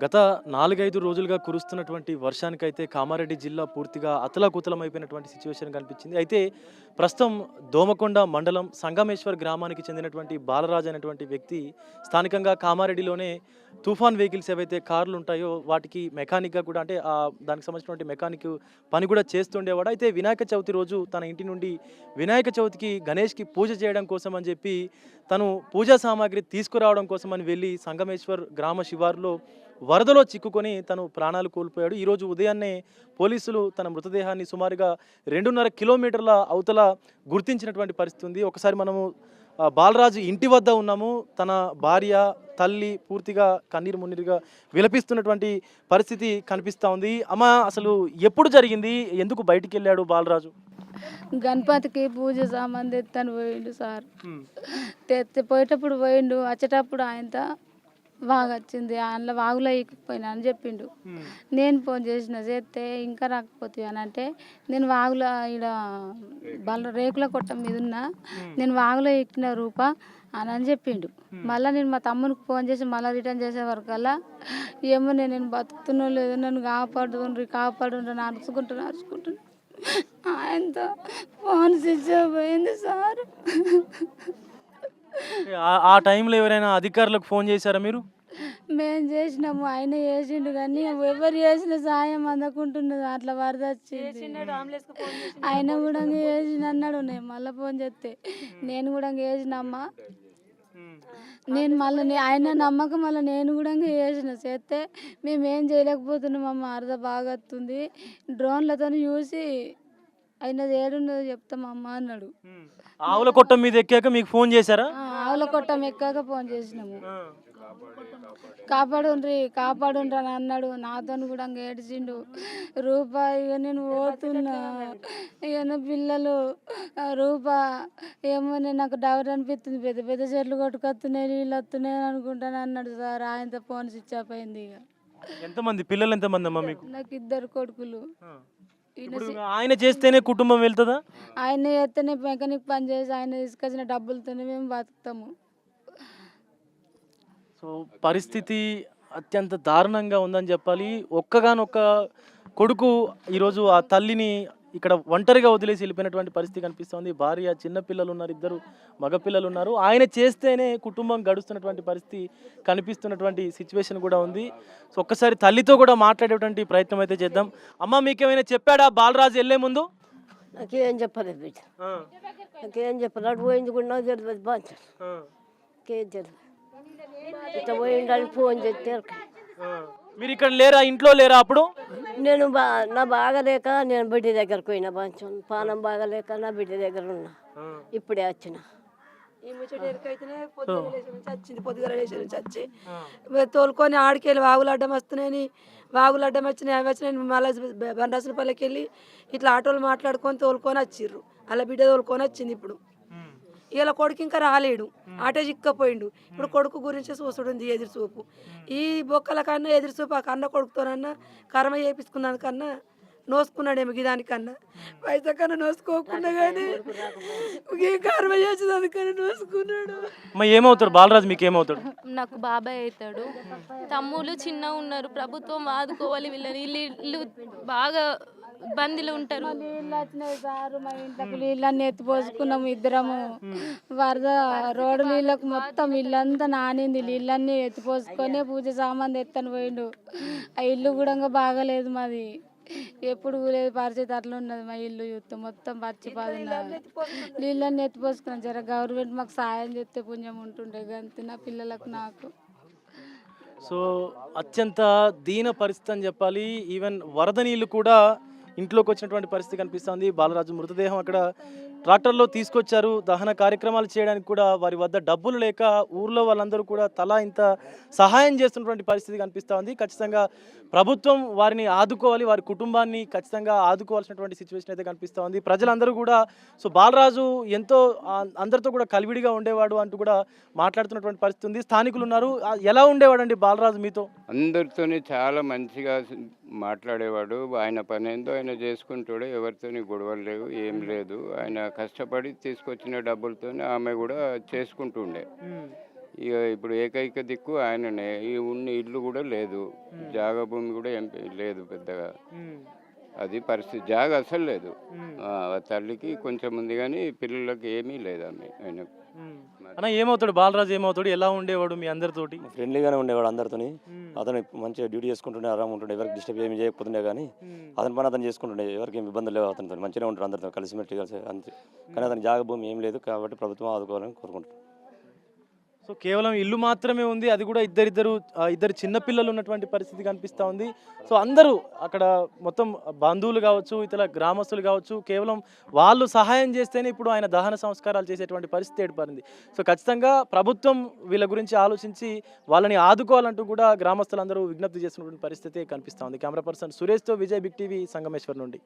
గత 4, 5 రోజులుగా కురుస్తున్నటువంటి వర్షానికైతే కామారెడ్డి జిల్లా పూర్తిగా అతలాకుతలమైపోయినటువంటి సిచ్యువేషన్ కనిపించింది. అయితే ప్రస్తుతం దోమకొండ మండలం సంగమేశ్వర్ గ్రామానికి చెందినటువంటి బాలరాజు అనేటువంటి వ్యక్తి స్థానికంగా కామారెడ్డిలోనే తుఫాన్ వెహికల్స్ ఏవైతే కార్లు ఉంటాయో వాటికి మెకానిక్‌గా కూడా అంటే దానికి సంబంధించినటువంటి మెకానిక్ పని కూడా చేస్తుండేవాడు. అయితే వినాయక చవితి రోజు తన ఇంటి నుండి వినాయక చవితికి గణేష్‌కి పూజ చేయడం కోసం అని చెప్పి తను పూజా సామాగ్రి తీసుకురావడం కోసం అని వెళ్ళి సంగమేశ్వర్ గ్రామ శివారులో వరదలో చిక్కుకొని తను ప్రాణాలు కోల్పోయాడు. ఈరోజు ఉదయాన్నే పోలీసులు తన మృతదేహాన్ని సుమారుగా 2.5 కిలోమీటర్ల అవతల గుర్తించినటువంటి పరిస్థితి ఉంది. ఒకసారి మనము బాలరాజు ఇంటి వద్ద ఉన్నాము. తన భార్య, తల్లి పూర్తిగా కన్నీరు మున్నీరుగా విలపిస్తున్నటువంటి పరిస్థితి కనిపిస్తూ ఉంది. అమ్మ, అసలు ఎప్పుడు జరిగింది? ఎందుకు బయటికి వెళ్ళాడు బాలరాజు? గణపతికి పూజ సామాన్ తెత్తని పోయిండు సార్. తెత్తే పోయేటప్పుడు పోయిండు, వచ్చేటప్పుడు ఆయనతో వాగు వచ్చింది, అందులో వాగులో ఎక్కిపోయినా అని చెప్పిండు. నేను ఫోన్ చేస్తే ఇంకా రాకపోతే అని అంటే, నేను వాగులో ఈడ రేకుల కొట్ట మీద ఉన్నా, నేను వాగులో ఎక్కిన రూప అని చెప్పిండు. మళ్ళీ నేను మా తమ్మునికి ఫోన్ చేసి మళ్ళీ రిటర్న్ చేసే వరకల్లా ఏమో నేను బతుకుతున్నా లేదు, నన్ను కాపాడుండ్రి నడుచుకుంటున్నా ఆయనతో ఫోన్ స్విచ్ ఆఫ్ అయింది సార్. ఆ టైంలో ఎవరైనా అధికారులకు ఫోన్ చేశారా మీరు? మేము చేసినాము, ఆయన చేసిండు కానీ ఎవరు చేసిన సాయం అందకుంటున్నది. అట్లా వరద వచ్చింది, ఆయన కూడా చేసిన అన్నాడు. నేను మళ్ళీ ఫోన్ చేస్తే నేను కూడా చేసినమ్మా, నేను మళ్ళీ ఆయన నమ్మకం మళ్ళీ నేను కూడా చేస్తే మేమేం చేయలేకపోతున్నామమ్మ, వరద బాగా వస్తుంది, డ్రోన్లతో చూసి అయినది ఏడున్నదో చెప్తామమ్మా అన్నాడు. ఆవుల కొట్టం మీద ఎక్కాక మీకు ఫోన్ చేశారా? ఆవుల కొట్టం ఎక్కాక ఫోన్ చేసినాము. కాపాడుండ్రి అని అన్నాడు. నాతో కూడా ఏడ్చిండు. రూపాయి ఇక నేను పోతున్నా, ఇక నా పిల్లలు రూపా ఏమో నేను నాకు డౌట్ అనిపిస్తుంది, పెద్ద పెద్ద చెట్లు కొట్టుకొస్తున్నాయి, నీళ్ళు వస్తున్నాయి అని అనుకుంటాను అన్నాడు సార్. ఆయనతో ఫోన్ స్విచ్ ఆఫ్ అయింది. ఇక ఎంతమంది పిల్లలు, ఎంతమంది అమ్మా మీకు? నాకు 2 కొడుకులు. ఆయన చేస్తేనే కుటుంబం వెళ్తుందా? ఆయన చేస్తేనే మెకానిక్ పని చేసి ఆయన తీసుకొచ్చిన డబ్బులతోనే మేము బతుకుతాము. సో పరిస్థితి అత్యంత దారుణంగా ఉందని చెప్పాలి. ఒక్కగానొక్క కొడుకు ఈరోజు ఆ తల్లిని ఇక్కడ ఒంటరిగా వదిలేసి వెళ్ళిపోయినటువంటి పరిస్థితి కనిపిస్తుంది. భార్య, చిన్నపిల్లలు ఉన్నారు, 2 మగపిల్లలు ఉన్నారు. ఆయన చేస్తేనే కుటుంబం గడుస్తున్నటువంటి పరిస్థితి కనిపిస్తున్నటువంటి సిచ్యువేషన్ కూడా ఉంది. సో ఒక్కసారి తల్లితో కూడా మాట్లాడేటువంటి ప్రయత్నం అయితే చేద్దాం. అమ్మ, మీకేమైనా చెప్పాడా బాలరాజు వెళ్ళే ముందు? నాకేం చెప్పలేదు బిడ్డ, నాకేం చెప్పలేదు. పోయింది కూడా నాకు తెలియదు, బాగా ఇంకేం తెలియదు. ఇట్లా పోయిండాలి ఫోన్ చేస్తే మీరు ఇక్కడ లేరా, ఇంట్లో లేరా అప్పుడు? నేను నా బాగలేక నేను బిడ్డ దగ్గరకు పోయినా, బాగా పానం బాగలేక నా బిడ్డ దగ్గర ఉన్నా, ఇప్పుడే వచ్చిన. ఈ ముచ్చట ఎరుకైతేనే పొద్దుగల లేచి వచ్చి తోలుకొని ఆడికెళ్ళి వాగులు అడ్డం వస్తున్నాయని, వాగులు అడ్డం వచ్చినాయి, అవి వచ్చినాయి. మళ్ళీ బండాసులపల్లికి వెళ్ళి ఇట్లా ఆటోలు మాట్లాడుకొని తోలుకొని వచ్చిర్రు. అలా బిడ్డ తోలుకొని వచ్చింది. ఇప్పుడు ఇలా కొడుకు ఇంకా రాలేడు, ఆటో చిక్కపోయిండు. ఇప్పుడు కొడుకు గురించి చూసుడుంది ఎదురు చూపు. ఈ బొక్కల కన్నా ఎదురు చూపు ఆ కన్న కొడుకుతోనన్నా కర్మ చేయించుకున్నందుకన్నా నోసుకున్నాడేమో దానికన్నా, పైసా కన్నా నోసుకోకుండా కానీ ఈ కర్మ చేసేదానికన్నా నోసుకున్నాడు. ఏమవుతాడు బాలరాజు? మీకు ఏమవుతాడు? నాకు బాబాయ్ అవుతాడు. తమ్ముళ్ళు చిన్న ఉన్నారు, ప్రభుత్వం ఆదుకోవాలి వీళ్ళని. ఇల్లు బాగా ఇబ్బందులు ఉంటారు. నీళ్ళు వచ్చినాయి సార్, మా ఇంట్లోకి నీళ్ళన్నీ ఎత్తిపోసుకున్నాము ఇద్దరము. వరద రోడ్డు నీళ్ళకు మొత్తం ఇల్లంతా నానింది. నీళ్ళన్నీ ఎత్తిపోసుకొని పూజ సామాన్ తెత్తని పోయిండు. ఆ ఇల్లు కూడా బాగలేదు మాది, ఎప్పుడు లేదు పరిస్థితి అట్లా ఉన్నది. మా ఇల్లు యూత్ మొత్తం పచ్చిపాదిన నీళ్ళన్నీ ఎత్తిపోసుకున్నాం. జర గవర్నమెంట్ మాకు సాయం చేస్తే పుణ్యం ఉంటుండే గంతే నా పిల్లలకు నాకు. సో అత్యంత దీన పరిస్థితి అని చెప్పాలి. ఈవెన్ వరద నీళ్ళు కూడా ఇంట్లోకి వచ్చినటువంటి పరిస్థితి కనిపిస్తుంది. బాలరాజు మృతదేహం అక్కడ ట్రాక్టర్లో తీసుకొచ్చారు. దహన కార్యక్రమాలు చేయడానికి కూడా వారి వద్ద డబ్బులు లేక ఊర్లో వాళ్ళందరూ కూడా తలా ఇంత సహాయం చేస్తున్నటువంటి పరిస్థితి కనిపిస్తూ ఉంది. ఖచ్చితంగా ప్రభుత్వం వారిని ఆదుకోవాలి, వారి కుటుంబాన్ని ఖచ్చితంగా ఆదుకోవాల్సినటువంటి సిచ్యువేషన్ అయితే కనిపిస్తూ ఉంది. ప్రజలందరూ కూడా సో బాలరాజు ఎంతో అందరితో కూడా కలివిడిగా ఉండేవాడు అంటూ కూడా మాట్లాడుతున్నటువంటి పరిస్థితి ఉంది. స్థానికులు ఉన్నారు. ఎలా ఉండేవాడండి బాలరాజు మీతో? అందరితోని చాలా మంచిగా మాట్లాడేవాడు. ఆయన పని ఏందో ఆయన చేసుకుంటాడు, ఎవరితోని గొడవలు లేవు, ఏం లేదు. ఆయన కష్టపడి తీసుకొచ్చిన డబ్బులతో ఆమె కూడా చేసుకుంటుండే. ఇక ఇప్పుడు ఏకైక దిక్కు ఆయననే. ఈ ఉన్న ఇల్లు కూడా లేదు, జాగా భూమి కూడా ఏం లేదు పెద్దగా. అది పరిస్థితి, జాగా అసలు లేదు. తల్లికి కొంచెం ఉంది కానీ పిల్లలకి ఏమీ లేదు ఆయనకు. అన్న ఏమవుతాడు బాలరాజు, ఏమవుతాడు, ఎలా ఉండేవాడు మీ అందరితోటి? ఫ్రెండ్లీగానే ఉండేవాడు అందరితోని. అతను మంచిగా డ్యూటీ చేసుకుంటుండే, ఆరామ్ ఉంటుండే, ఎవరికి డిస్టర్బ్ ఏమి చేయకపోతుండే. కానీ అతని పని అతను చేసుకుంటుండే, ఎవరికి ఏమి ఇబ్బందులు లేవు. అతనితో మంచిగా ఉంటాడు, అందరితో కలిసిమెట్టి కలిసి అంతే. కానీ అతని జాగ భూమి ఏం లేదు కాబట్టి ప్రభుత్వం ఆదుకోవాలని కోరుకుంటున్నాను. సో కేవలం ఇల్లు మాత్రమే ఉంది, అది కూడా ఇద్దరు చిన్నపిల్లలు ఉన్నటువంటి పరిస్థితి కనిపిస్తూ ఉంది. సో అందరూ అక్కడ మొత్తం బంధువులు కావచ్చు, ఇతర గ్రామస్తులు కావచ్చు, కేవలం వాళ్ళు సహాయం చేస్తేనే ఇప్పుడు ఆయన దహన సంస్కారాలు చేసేటువంటి పరిస్థితి ఏర్పడింది. సో ఖచ్చితంగా ప్రభుత్వం వీళ్ళ గురించి ఆలోచించి వాళ్ళని ఆదుకోవాలంటూ కూడా గ్రామస్తులందరూ విజ్ఞప్తి చేస్తున్నటువంటి పరిస్థితి కనిపిస్తూ ఉంది. కెమెరా పర్సన్ సురేష్తో విజయ్, బిగ్ టీవీ, సంగమేశ్వర్ నుండి.